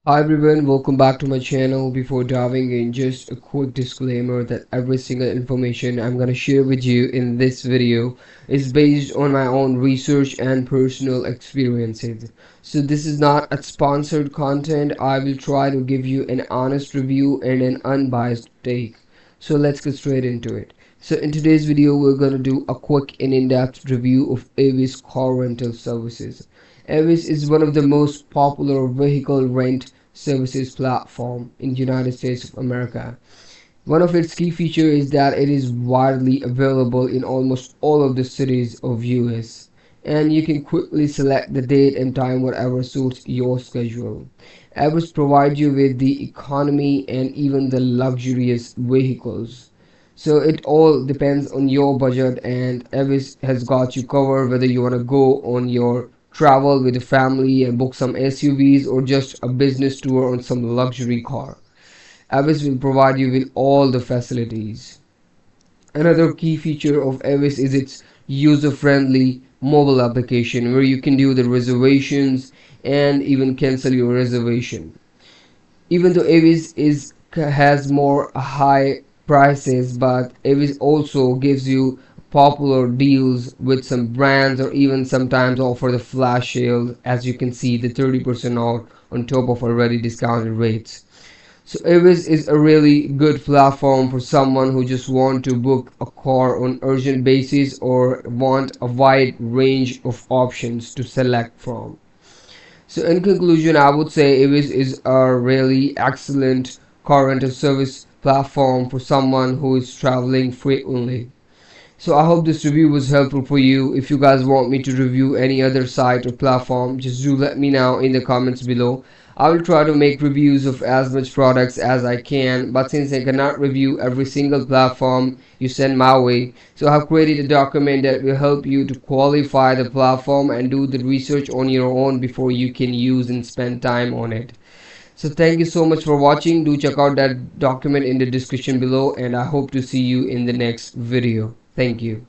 Hi everyone, welcome back to my channel. Before diving in, just a quick disclaimer that every single information I'm going to share with you in this video is based on my own research and personal experiences. So this is not a sponsored content. I will try to give you an honest review and an unbiased take. So let's get straight into it. So in today's video, we're going to do a quick and in-depth review of Avis car rental services. Avis is one of the most popular vehicle rent services platform in United States of America. One of its key features is that it is widely available in almost all of the cities of US, and you can quickly select the date and time whatever suits your schedule. Avis provides you with the economy and even the luxurious vehicles. So it all depends on your budget, and Avis has got you covered whether you want to go on your travel with the family and book some SUVs or just a business tour on some luxury car. Avis will provide you with all the facilities. Another key feature of Avis is its user-friendly mobile application where you can do the reservations and even cancel your reservation. Even though Avis has more high prices, but Avis also gives you popular deals with some brands or even sometimes offer the flash sale, as you can see the 30% off on top of already discounted rates. So Avis is a really good platform for someone who just want to book a car on urgent basis or want a wide range of options to select from. So in conclusion, I would say Avis is a really excellent car rental service platform for someone who is traveling frequently. So I hope this review was helpful for you. If you guys want me to review any other site or platform, just do let me know in the comments below. I will try to make reviews of as much products as I can, but since I cannot review every single platform you send my way, so I have created a document that will help you to qualify the platform and do the research on your own before you can use and spend time on it. So thank you so much for watching. Do check out that document in the description below, and I hope to see you in the next video. Thank you.